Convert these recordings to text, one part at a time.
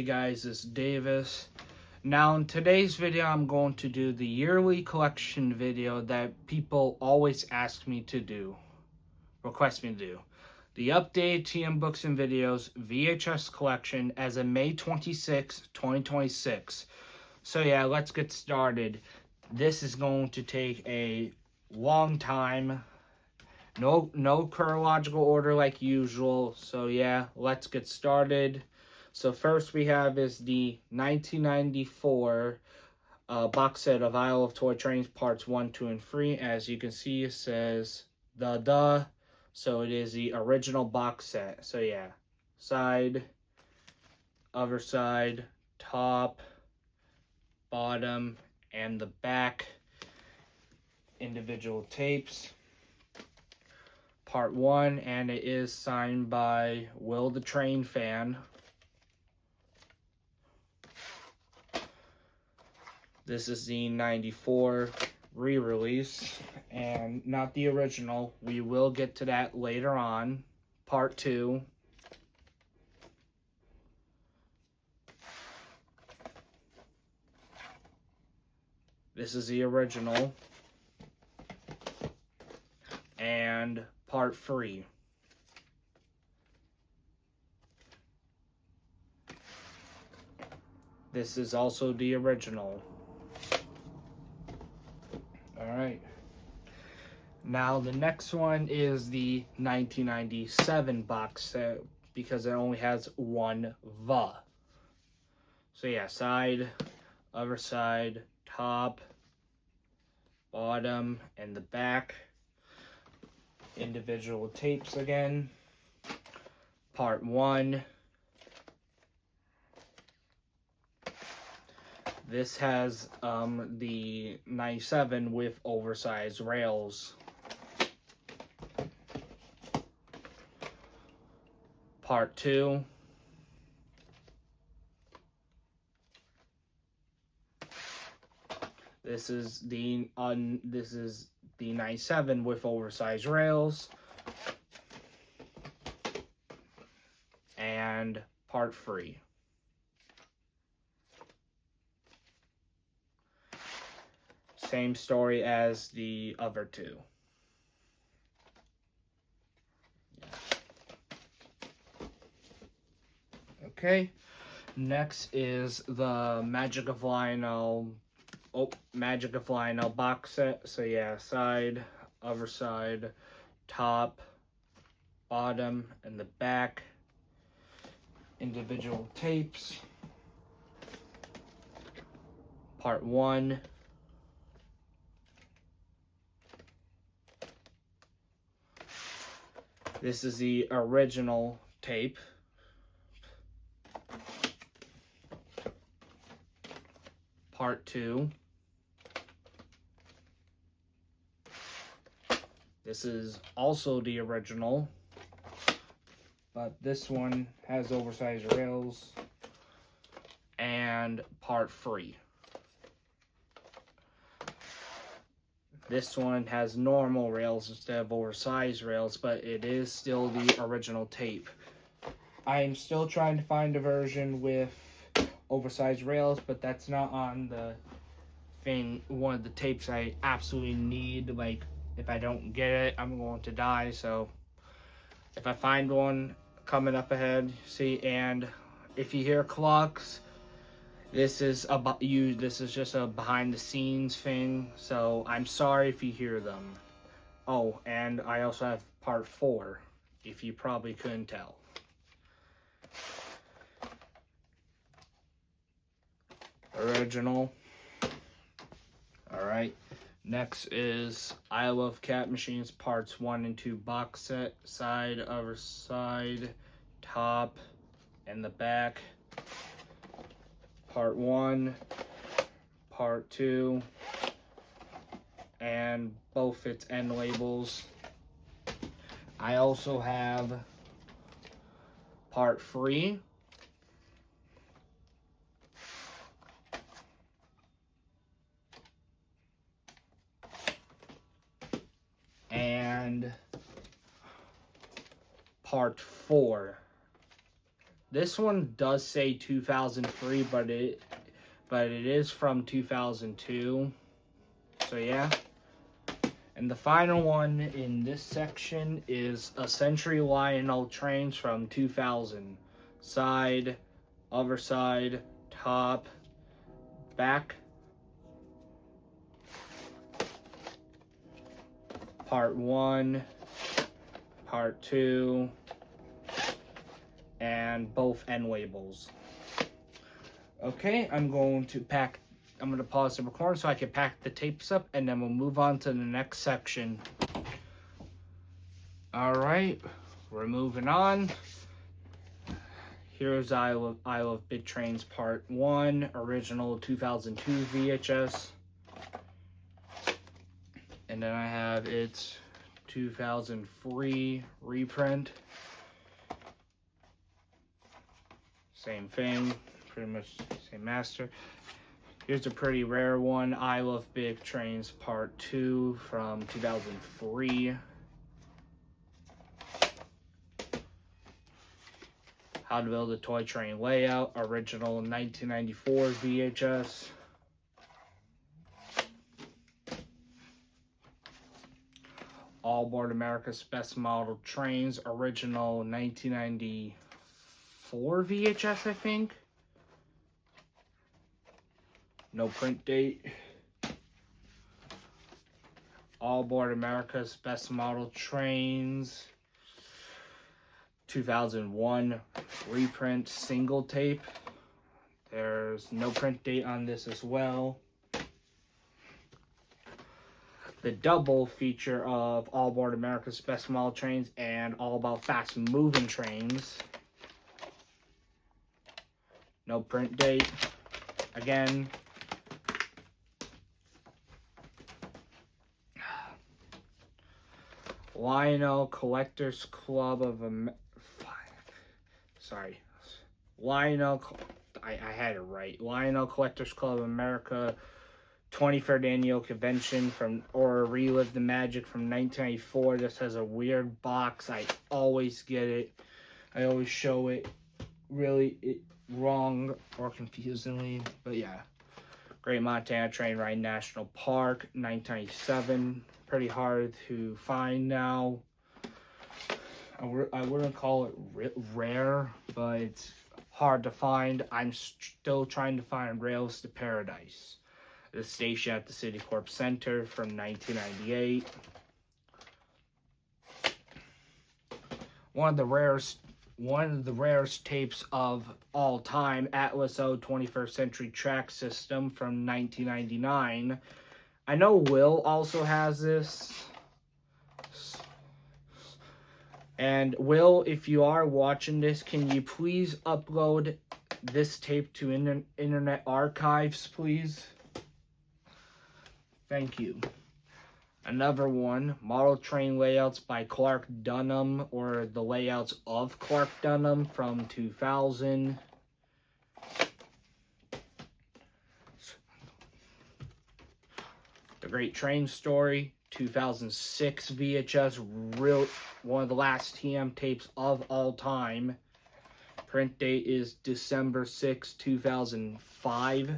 guys, it's Davis. Now in today's video I'm going to do the yearly collection video that people always request me to do. The updated TM Books and Videos VHS collection as of May 26, 2026. So yeah, let's get started. This is going to take a long time. No chronological order like usual. So yeah, let's get started. So first we have is the 1994 box set of Isle of Toy Trains parts 1, 2, and 3. As you can see, it says the. So it is the original box set. So yeah, side, other side, top, bottom, and the back. Individual tapes. Part 1, and it is signed by Will the Train Fan. This is the 94 re-release, and not the original. We will get to that later on. Part 2. This is the original. And Part 3. This is also the original. Alright. Now the next one is the 1997 box set because it only has one V. So yeah, side, other side, top, bottom, and the back. Individual tapes again. Part 1. This has the 97 with oversized rails. Part 2. This is the 97 with oversized rails. And Part 3. Same story as the other two. Okay, next is the Magic of Lionel box set. So yeah, side, other side, top, bottom, and the back. Individual tapes. Part 1. This is the original tape. Part 2. This is also the original, but this one has oversized rails. And Part 3. This one has normal rails instead of oversized rails, but it is still the original tape. I am still trying to find a version with oversized rails, but that's not on the thing. One of the tapes I absolutely need. Like, if I don't get it, I'm going to die. So if I find one coming up ahead, see. And if you hear clocks, this is just a behind the scenes thing, so I'm sorry if you hear them. Oh, and I also have Part 4, if you probably couldn't tell. Original. Alright, next is I Love Cat Machines Parts 1 and 2 box set. Side, other side, top, and the back. Part 1, Part 2, and both its end labels. I also have Part 3. And Part 4. This one does say 2003, but it is from 2002. So yeah. And the final one in this section is a Century Lionel Trains from 2000. Side, other side, top, back. Part 1, Part 2, and both end labels. Okay, I'm going to pause the recording so I can pack the tapes up, and then we'll move on to the next section. Alright, we're moving on. Here's I Love Big Trains Part 1, original 2002 VHS. And then I have its 2003 reprint. Same thing, pretty much same master. Here's a pretty rare one, I Love Big Trains Part 2 from 2003. How to Build a Toy Train Layout, original 1994 VHS. All Aboard America's Best Model Trains, original 1994 VHS, I think. No print date. All Aboard America's Best Model Trains, 2001 reprint single tape. There's no print date on this as well. The double feature of All Aboard America's Best Model Trains and All About Fast Moving Trains. No print date. Again. Lionel Collectors Club of I had it right. Lionel Collectors Club of America 23rd Annual Convention or Relive the Magic from 1994. This has a weird box. I always get it. I always show it wrong or confusingly. But yeah. Great Montana Train Ride National Park, 1997. Pretty hard to find now. I wouldn't call it rare, but it's hard to find. I'm still trying to find Rails to Paradise. The station at the Citicorp Center from 1998. One of the rarest tapes of all time, Atlas O 21st Century Track System from 1999. I know Will also has this. And Will, if you are watching this, can you please upload this tape to Internet Archives, please? Thank you. Another one, Model Train Layouts by Clark Dunham, or the layouts of Clark Dunham from 2000. The Great Train Story, 2006 VHS, one of the last TM tapes of all time. Print date is December 6, 2005,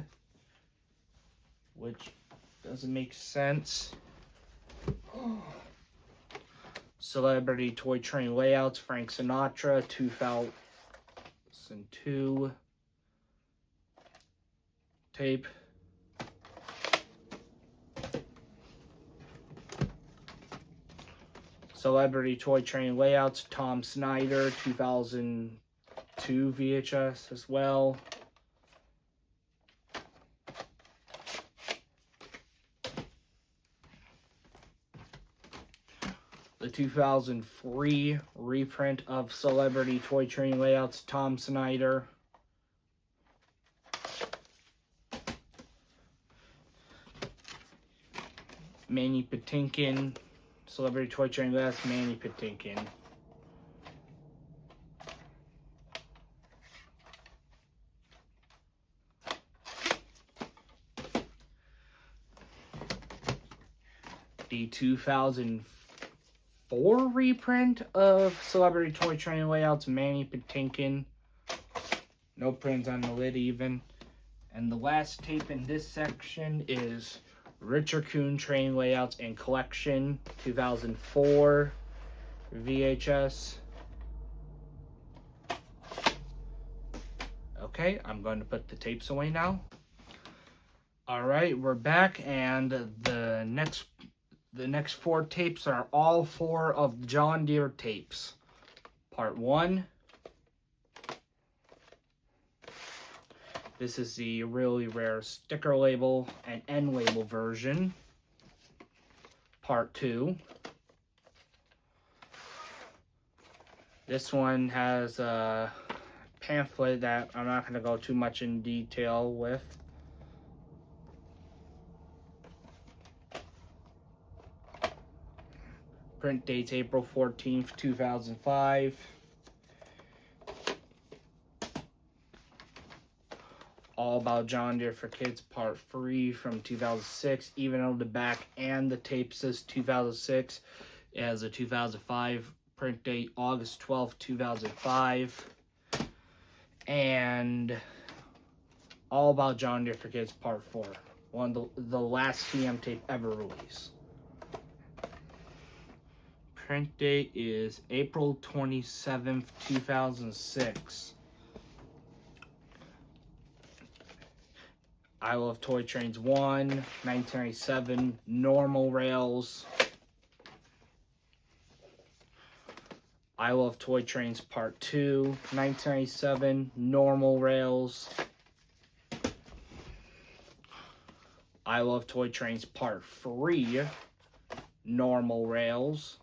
which doesn't make sense. Celebrity Toy Train Layouts, Frank Sinatra, 2002 tape. Celebrity Toy Train Layouts, Tom Snyder, 2002 VHS as well. The 2003 reprint of Celebrity Toy Train Layouts, Tom Snyder. Manny Patinkin, Celebrity Toy Train Layouts, Manny Patinkin. The 2004 reprint of Celebrity Toy Train Layouts, Manny Patinkin. No prints on the lid even. And the last tape in this section is Richard Kuhn Train Layouts and Collection 2004 VHS. Okay, I'm going to put the tapes away now. Alright, we're back, and the next 4 tapes are all 4 of John Deere tapes. Part 1. This is the really rare sticker label and end label version. Part 2. This one has a pamphlet that I'm not going to go too much in detail with. Print dates April 14th, 2005. All About John Deere for Kids Part 3 from 2006. Even though the back and the tape says 2006, it has a 2005 print date, August 12th, 2005. And All About John Deere for Kids Part 4. One of the last TM tape ever released. Print date is April 27th, 2006. I Love Toy Trains 1, 1997, Normal Rails. I Love Toy Trains Part 2, 1997, Normal Rails. I Love Toy Trains Part 3, Normal Rails.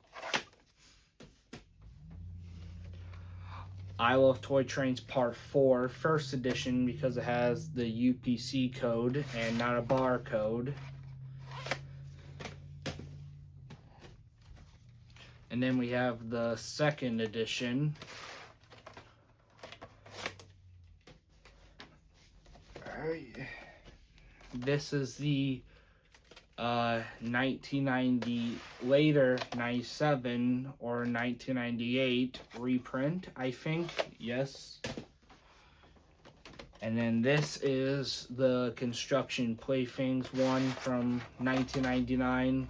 I Love Toy Trains Part 4, first edition, because it has the UPC code and not a barcode. And then we have the second edition. Alright. This is the 1990, later 97 or 1998 reprint, I think. Yes. And then this is the Construction Playthings one from 1999.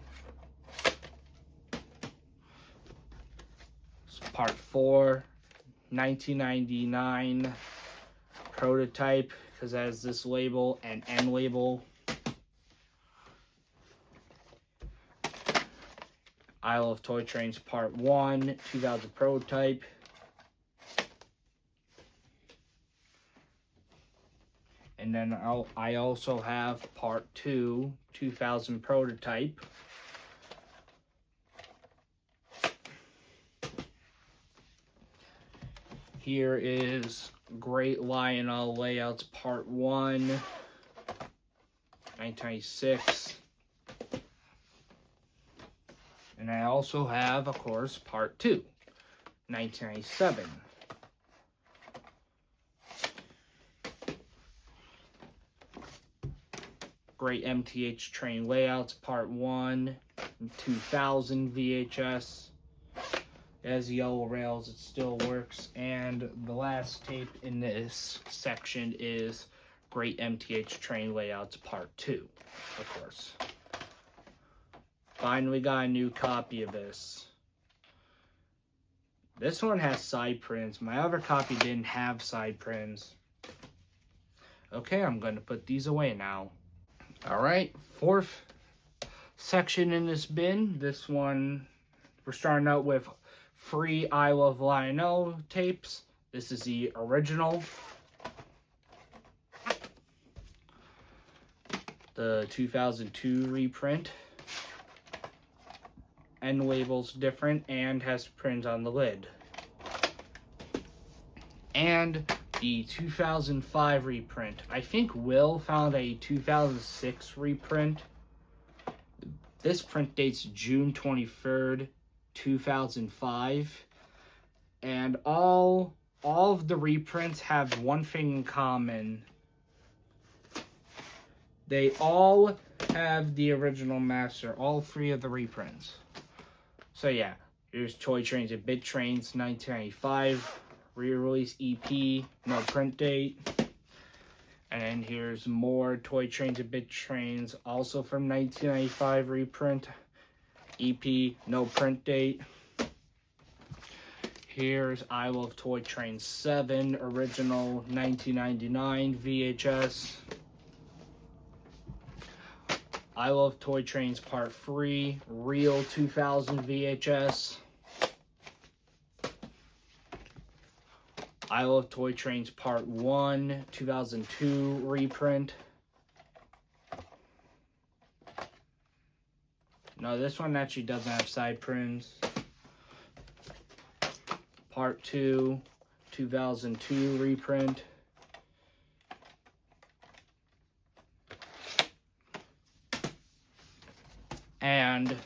It's Part 4, 1999 prototype, because it has this label and end label. I Love Toy Trains Part 1, 2000 prototype. And then I also have Part 2, 2000 prototype. Here is Great Lionel Layouts Part 1, 1996. And I also have, of course, Part 2, 1997. Great MTH Train Layouts Part 1, 2000 VHS. It has yellow rails, it still works. And the last tape in this section is Great MTH Train Layouts Part 2, of course. Finally got a new copy of this. This one has side prints. My other copy didn't have side prints. Okay, I'm going to put these away now. Alright, 4th section in this bin. This one, we're starting out with free I Love Lionel tapes. This is the original. The 2002 reprint. End label's different and has prints on the lid. And the 2005 reprint. I think Will found a 2006 reprint. This print dates June 23rd, 2005. And all of the reprints have one thing in common. They all have the original master, all 3 of the reprints. So yeah, here's Toy Trains and Bit Trains 1995 re-release EP, no print date. And then here's more Toy Trains and Big Trains, also from 1995 reprint, EP, no print date. Here's I Love Toy Train 7, original 1999 VHS. I Love Toy Trains Part 3, real 2000 VHS. I Love Toy Trains Part 1, 2002 reprint. No, this one actually doesn't have side prints. Part 2, 2002 reprint. And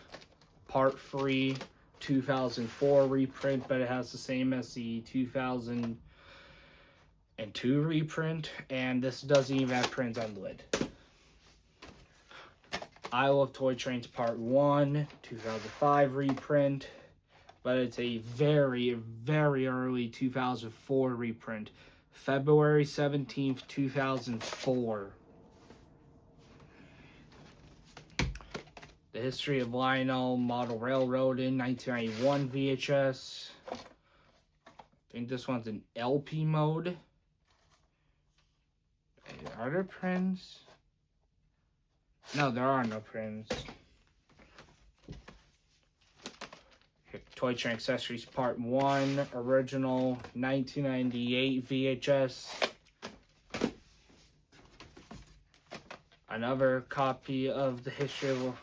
Part 3, 2004 reprint, but it has the same as the 2002 reprint, and this doesn't even have prints on the lid. I Love Toy Trains Part 1, 2005 reprint, but it's a very, very early 2004 reprint. February 17th, 2004. The History of Lionel Model Railroading, 1991 VHS. I think this one's in LP mode. Are there prints? No, there are no prints. Toy Train Accessories Part 1, original 1998 VHS. Another copy of the History of...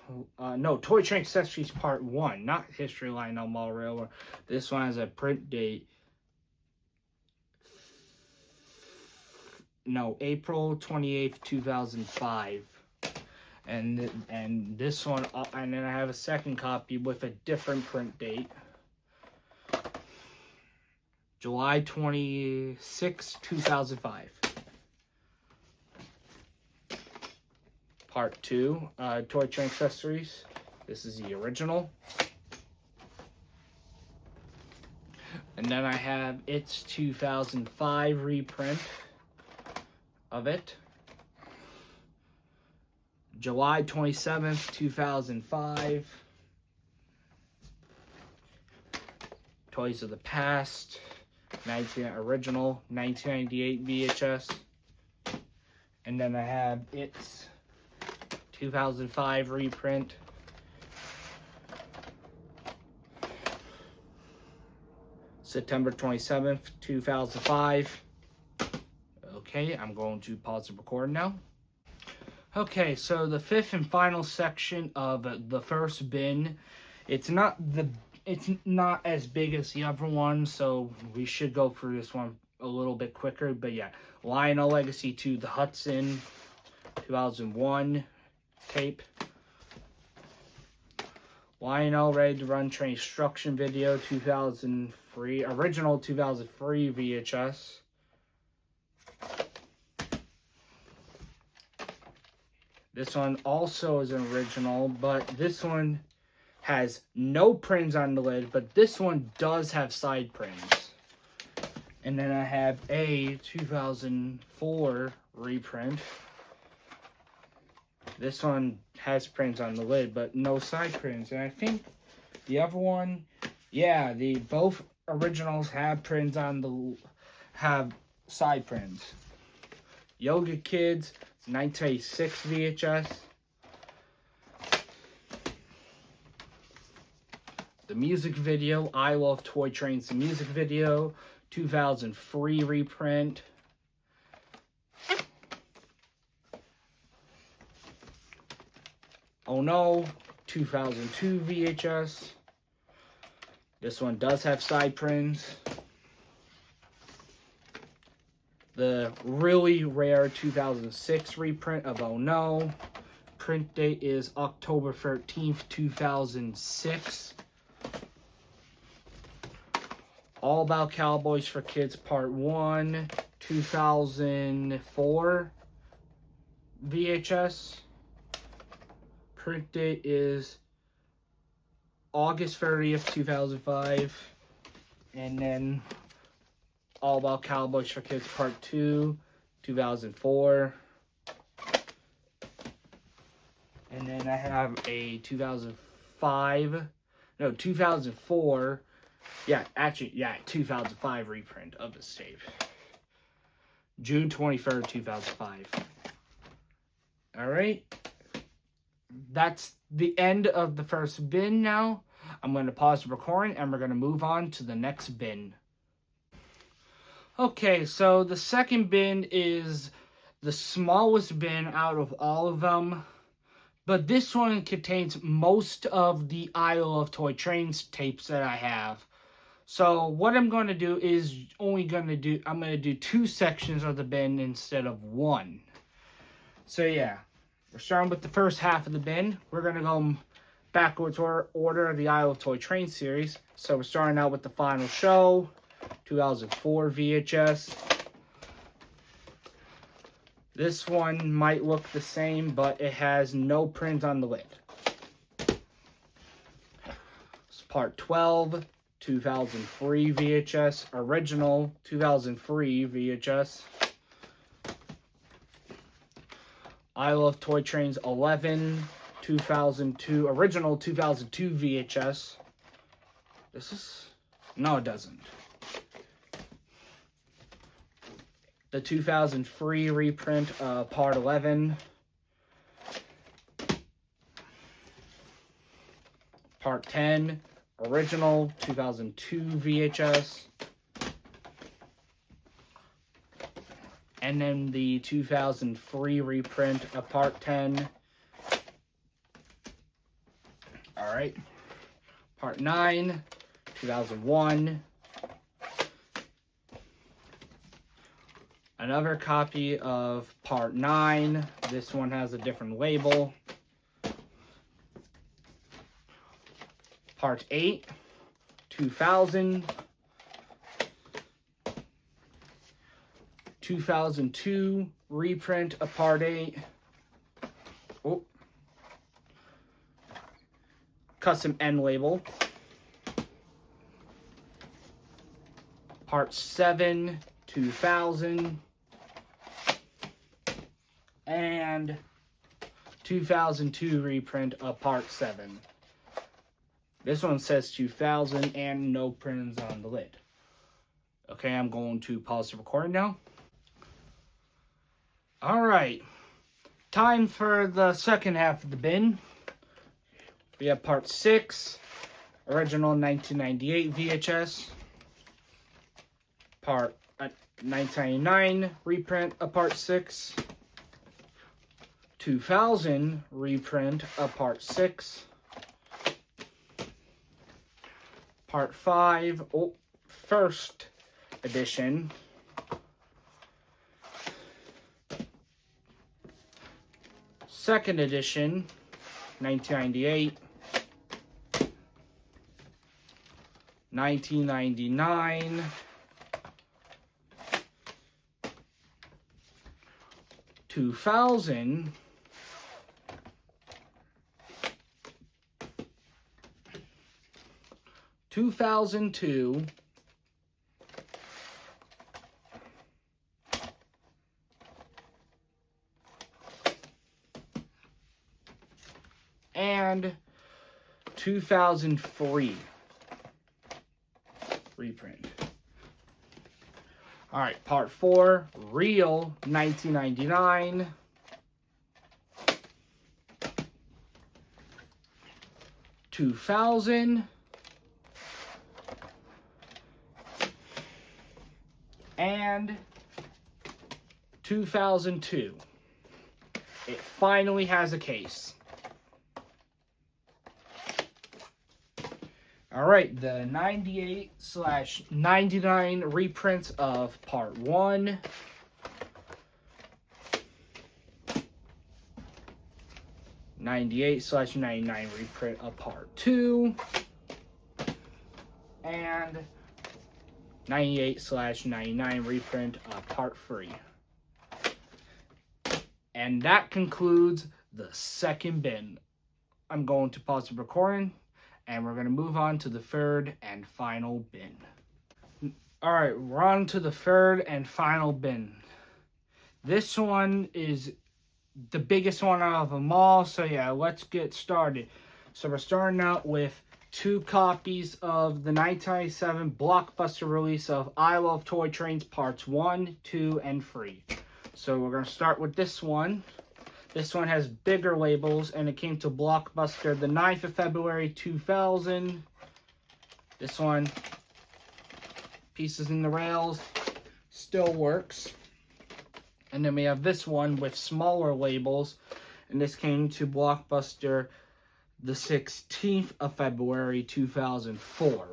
no, Toy Train Accessories Part 1, not History of Lionel Model Railroad. This one has a print date. No, April 28th, 2005. And this one, and then I have a second copy with a different print date. July 26, 2005. Part 2, Toy Train Accessories. This is the original. And then I have its 2005 reprint of it. July 27th, 2005. Toys of the Past, original 1998 VHS. And then I have its 2005 reprint. September 27th, 2005. Okay, I'm going to pause the record now. Okay, so the fifth and final section of the first bin, it's not as big as the other one, so we should go through this one a little bit quicker. But yeah, Lionel Legacy 2, the Hudson, 2001 tape. Lionel Ready to Run Train Instruction Video, 2003, original 2003 VHS. This one also is an original, but this one has no prints on the lid, but this one does have side prints. And then I have a 2004 reprint. This one has prints on the lid, but no side prints. And I think the other one, yeah, both originals have prints on have side prints. Yoga Kids, 1986 VHS. The music video, I Love Toy Trains, the music video, 2003 reprint. Oh No, 2002 VHS. This one does have side prints. The really rare 2006 reprint of Oh No. Print date is October 13th, 2006. All About Cowboys for Kids Part 1, 2004 VHS. Print date is August 30th, 2005. And then All About Cowboys for Kids Part 2, 2004. And then I have a 2004. Yeah, 2005 reprint of this tape. June 23rd, 2005. Alright. That's the end of the first bin now. I'm going to pause the recording and we're going to move on to the next bin. Okay, so the second bin is the smallest bin out of all of them. But this one contains most of the Isle of Toy Trains tapes that I have. So what I'm going to do is I'm going to do 2 sections of the bin instead of 1. So yeah, we're starting with the first half of the bin. We're going to go backwards order of the Isle of Toy Train series. So we're starting out with the Final Show, 2004 VHS. This one might look the same, but it has no print on the lid. It's part 12, 2003 VHS, original 2003 VHS. Isle of Toy Trains 11, 2002, original 2002 VHS. No, it doesn't. The 2003 reprint, part 11. Part 10, original 2002 VHS. And then the 2003 reprint of part 10. Alright. Part 9, 2001. Another copy of part 9. This one has a different label. Part 8, 2000. 2002 reprint of part 8. Oh. Custom end label. Part 7, 2000. And 2002 reprint of part 7. This one says 2000 and no prints on the lid. Okay, I'm going to pause the recording now. Alright, time for the second half of the bin. We have part 6, original 1998 VHS. Part 1999 reprint of part 6. 2000 reprint of part 6. Part 5, first edition. Second edition, 1998. 1999. 2000. 2002. And 2003 reprint. All right, part 4, real 1999. 2000. And 2002. It finally has a case. Alright, the 98/99 reprints of part 1. '98/99 reprint of part 2. And 98/99 reprint of part 3. And that concludes the second bin. I'm going to pause the recording, and we're going to move on to the third and final bin. All right, we're on to the third and final bin. This one is the biggest one out of them all. So yeah, let's get started. So we're starting out with 2 copies of the 1997 blockbuster release of I Love Toy Trains Parts 1, 2, and 3. So we're going to start with this one. This one has bigger labels, and it came to Blockbuster the 9th of February 2000. This one, pieces in the rails, still works. And then we have this one with smaller labels, and this came to Blockbuster the 16th of February 2004.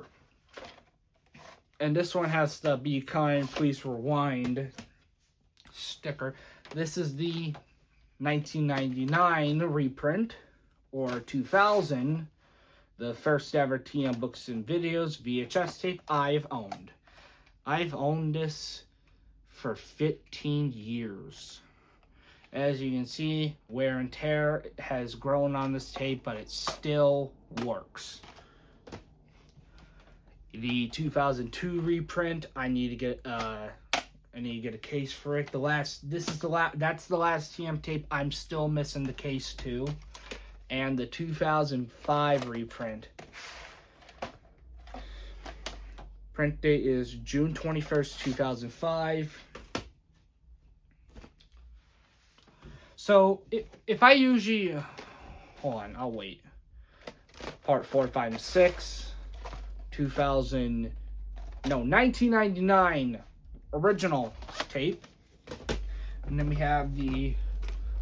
And this one has the Be Kind, Please Rewind sticker. This is the 1999 reprint, or 2000, the first ever TM Books and Videos VHS tape I've owned. I've owned this for 15 years. As you can see, wear and tear has grown on this tape, but it still works. The 2002 reprint, I need to get a case for it. That's the last TM tape I'm still missing the case to. And the 2005 reprint. Print date is June 21st, 2005. So, if I usually... Hold on, I'll wait. Part 4, 5, and 6. 1999 original tape. And then we have the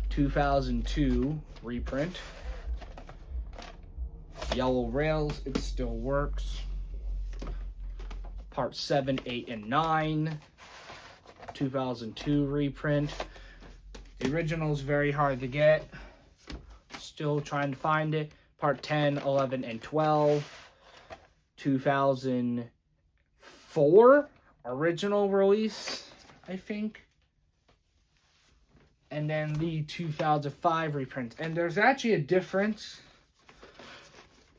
2002 reprint. Yellow rails, it still works. Part 7, 8, and 9. 2002 reprint. The original is very hard to get. Still trying to find it. Part 10, 11, and 12. 2004 original release, I think. And then the 2005 reprint. And there's actually a difference.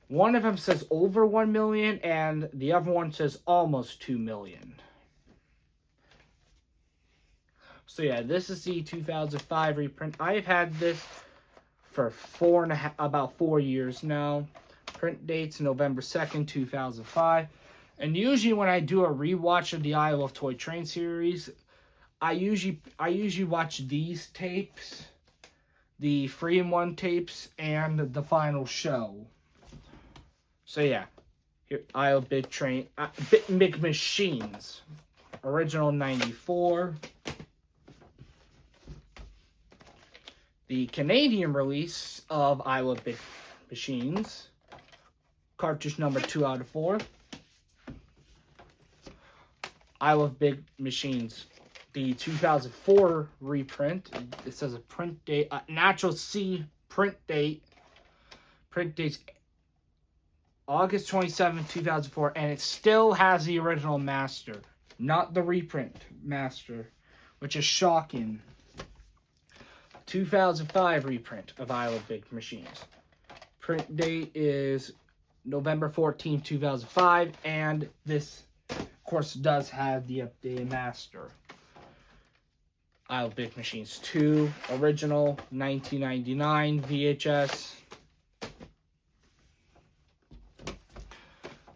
One of them says over 1 million, and the other one says almost 2 million. So yeah, this is the 2005 reprint. I've had this for about 4 years now. Print date's November 2nd, 2005. And usually when I do a rewatch of the I Love Toy Train series, I usually watch these tapes, the 3-in-1 tapes, and the final show. So yeah, here I Love Big Machines, original 94. The Canadian release of I Love Big Machines, cartridge number 2 out of 4. I Love Big Machines, the 2004 reprint. It says a print date, natural C print date. Print date's August 27, 2004, and it still has the original master, not the reprint master, which is shocking. 2005 reprint of I Love Big Machines. Print date is November 14, 2005, and this, of course, does have the updated master. I Love Big Machines 2, original, 1999 VHS.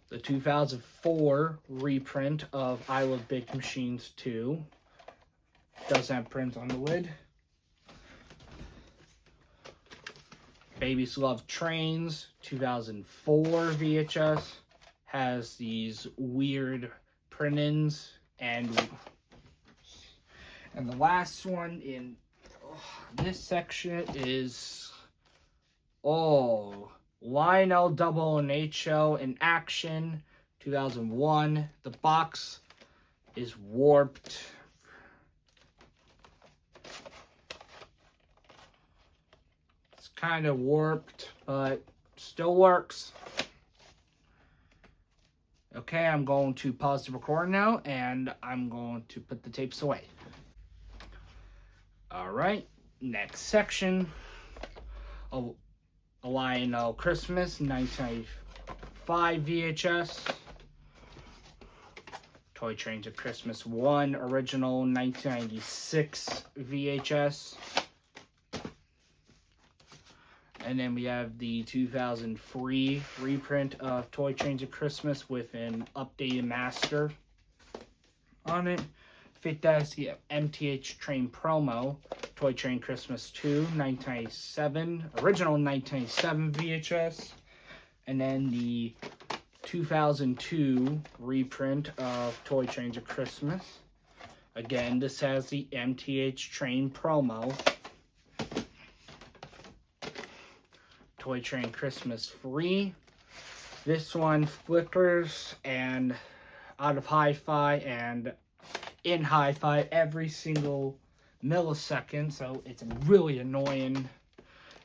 The 2004 reprint of I Love Big Machines 2. Does have print on the lid. Babies Love Trains, 2004 VHS. Has these weird print-ins. And the last one in this section is... Lionel Double and H Show in action, 2001. The box is warped. It's kind of warped, but still works. Okay, I'm going to pause the recording now, and I'm going to put the tapes away. Alright, next section. A Lionel Christmas, 1995 VHS. Toy Trains of Christmas 1, original 1996 VHS. And then we have the 2003 reprint of Toy Trains of Christmas with an updated master on it. Fit as the MTH Train promo, Toy Train Christmas 2, 1997, original 1997 VHS. And then the 2002 reprint of Toy Trains of Christmas. Again, this has the MTH Train promo. Toy Train Christmas 3. This one flickers and out of hi-fi and in hi-fi every single millisecond, so it's really annoying.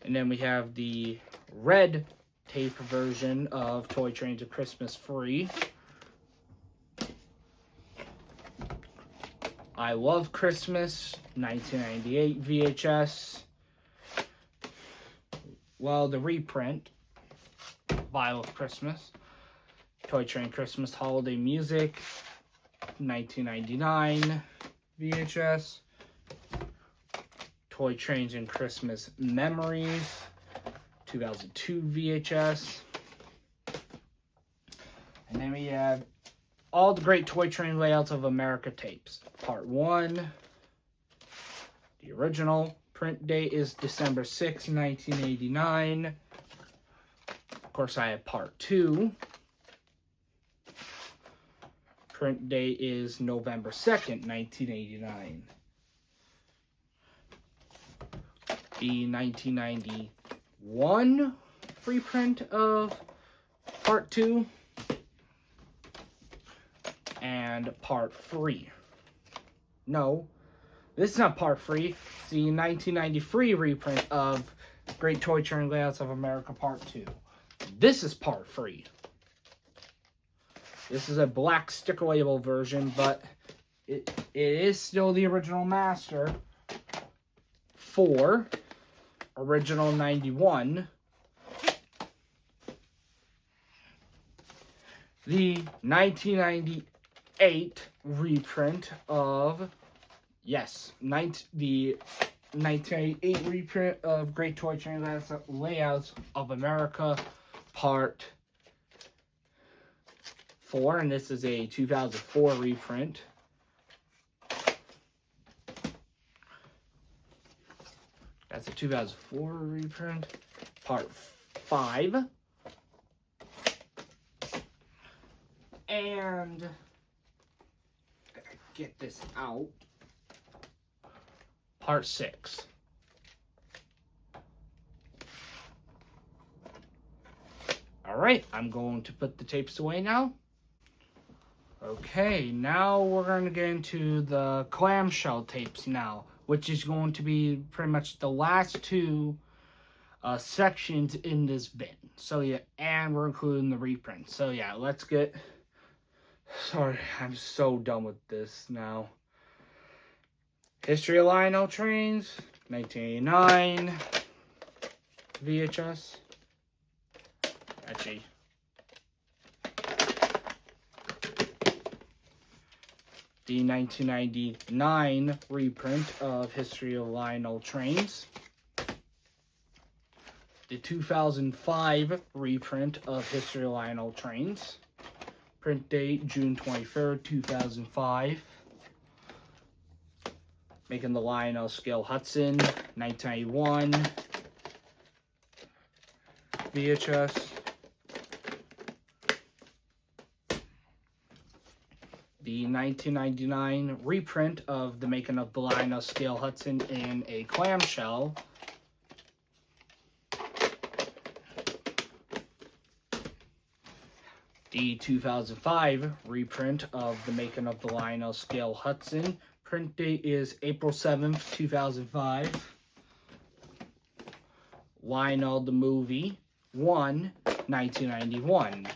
And then we have the red tape version of Toy Trains of Christmas 3. I Love Christmas, 1998 VHS. Well, the reprint, I Love Christmas. Toy Train Christmas Holiday Music, 1999 VHS. Toy Trains and Christmas Memories, 2002 VHS. And then we have all the great Toy Train layouts of America tapes. Part 1, the original. Print date is December 6, 1989. Of course, I have Part 2. Print date is November 2nd, 1989. The 1991 reprint of Part 2 and Part 3. No, this is not Part 3. It's the 1993 reprint of Great Toy Train Layouts of America Part 2. This is Part 3. This is a black sticker label version, but it is still the original master for original 91. The 1998 reprint of, yes, the 1998 reprint of Great Toy Train Layouts of America Part 4, and this is a 2004 reprint. That's a 2004 reprint. Part 5. And get this out. Part 6. Alright, I'm going to put the tapes away now. Okay, now we're going to get into the clamshell tapes now, which is going to be pretty much the last two sections in this bin. So yeah, and we're including the reprint. So yeah, let's get... Sorry, I'm so done with this now. History of Lionel Trains, 1989, VHS. Actually, the 1999 reprint of History of Lionel Trains. The 2005 reprint of History of Lionel Trains. Print date June 23rd, 2005. Making the Lionel Scale Hudson, 1991. VHS. The 1999 reprint of the Making of the Lionel Scale Hudson in a clamshell. The 2005 reprint of the Making of the Lionel Scale Hudson. Print date is April 7th, 2005. Lionel the Movie 1, 1991.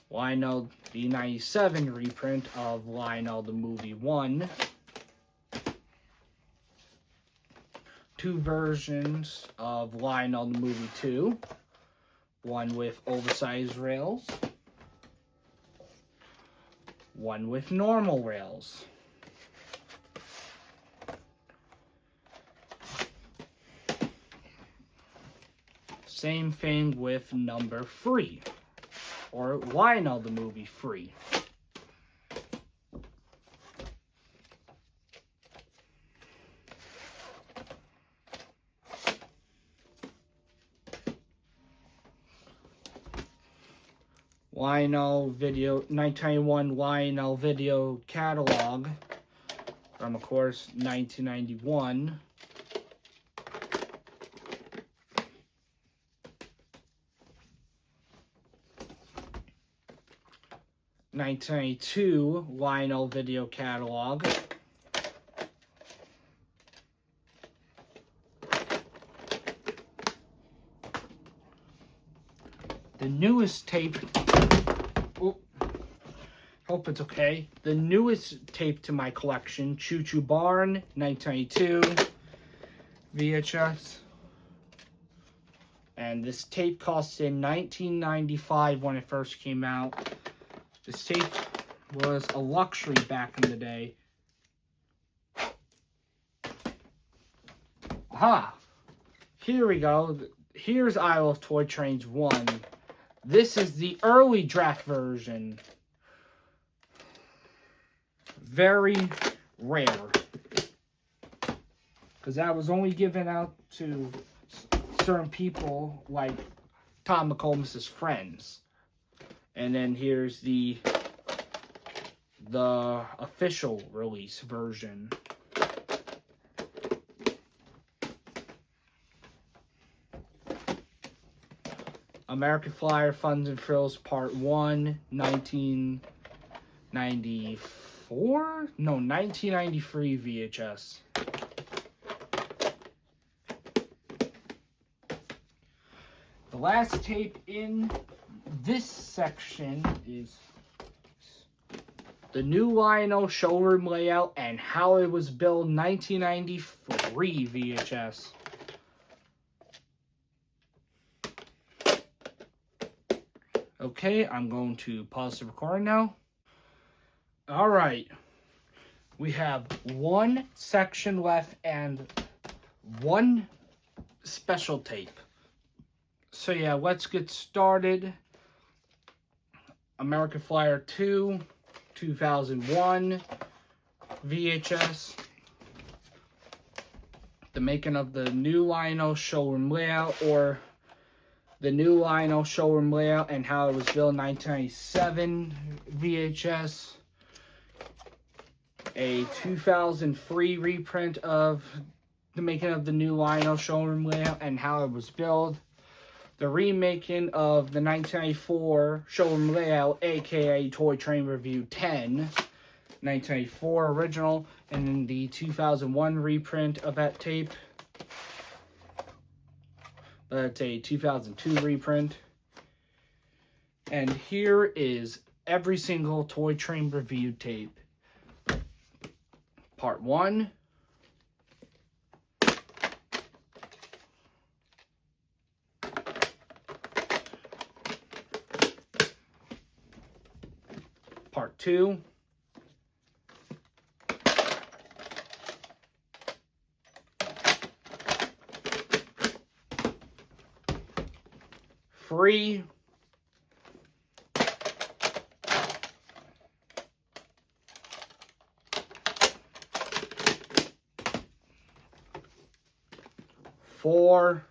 Lionel the 97 reprint of Lionel the Movie 1. two versions of Lionel the Movie 2. One with oversized rails. One with normal rails. Same thing with number 3, or Lionel the Movie 3. Lionel video, 1991 Lionel video catalog from, of course, 1991. (1992) Lionel video catalog. The newest tape. Oh, hope it's okay. The newest tape to my collection, Choo Choo Barn, 1992 VHS. And this tape cost in $19.95 when it first came out. This tape was a luxury back in the day. Aha! Here we go. Here's I Love Toy Trains 1. This is the early draft version. Very rare. Because that was only given out to certain people like Tom McComas' friends. And then here's the official release version. American Flyer Funs and Frills Part 1, 1994? No, 1993 VHS. The last tape in this section is the new Lionel showroom layout and how it was built, 1993 VHS. Okay, I'm going to pause the recording now. Alright, we have one section left and one special tape. So yeah, let's get started. American Flyer 2, 2001 VHS. The making of the new Lionel showroom layout, or the new Lionel showroom layout and how it was built, 1997 VHS. A 2003 reprint of the making of the new Lionel showroom layout and how it was built. The remaking of the 1994 showroom layout, aka Toy Train Review 10, 1994 original, and then the 2001 reprint of that tape. But it's a 2002 reprint. And here is every single Toy Train Review tape. Part 1. Part 2. Free. Four.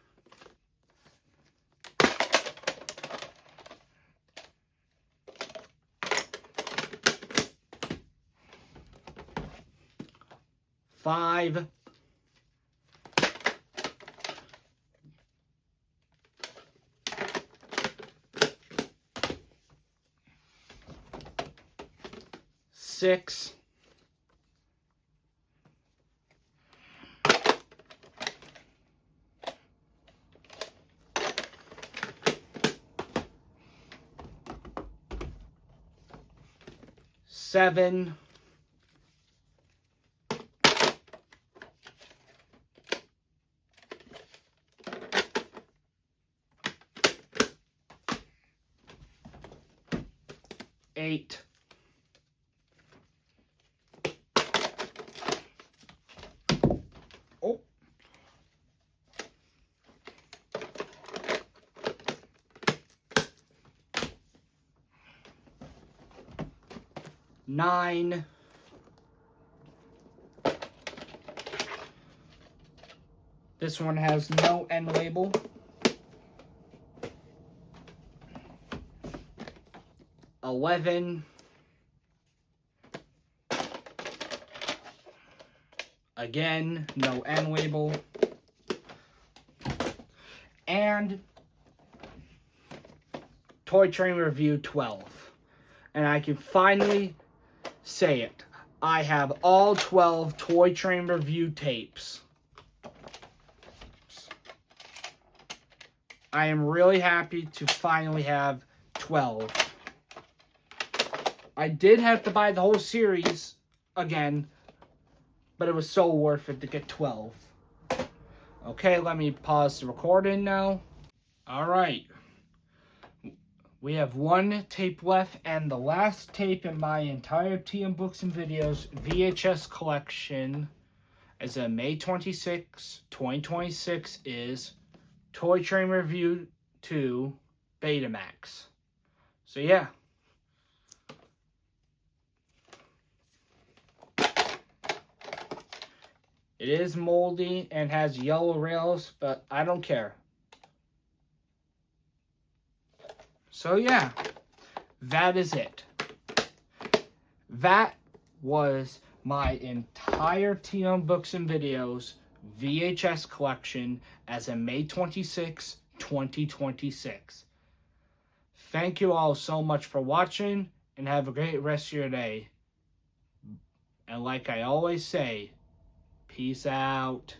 Five. Six. Seven. 8. Oh. 9. This one has no end label. 11. Again, no end label. And Toy Train Review 12. And I can finally say it. I have all 12 Toy Train Review tapes. I am really happy to finally have 12. I did have to buy the whole series again, but it was so worth it to get 12. Okay, let me pause the recording now. Alright. We have one tape left, and the last tape in my entire TM Books and Videos VHS collection as of May 26, 2026 is Toy Train Review 2 Betamax. So yeah. It is moldy and has yellow rails, but I don't care. So yeah, that is it. That was my entire TM Books and Videos VHS collection as of May 26, 2026. Thank you all so much for watching, and have a great rest of your day. And like I always say, peace out.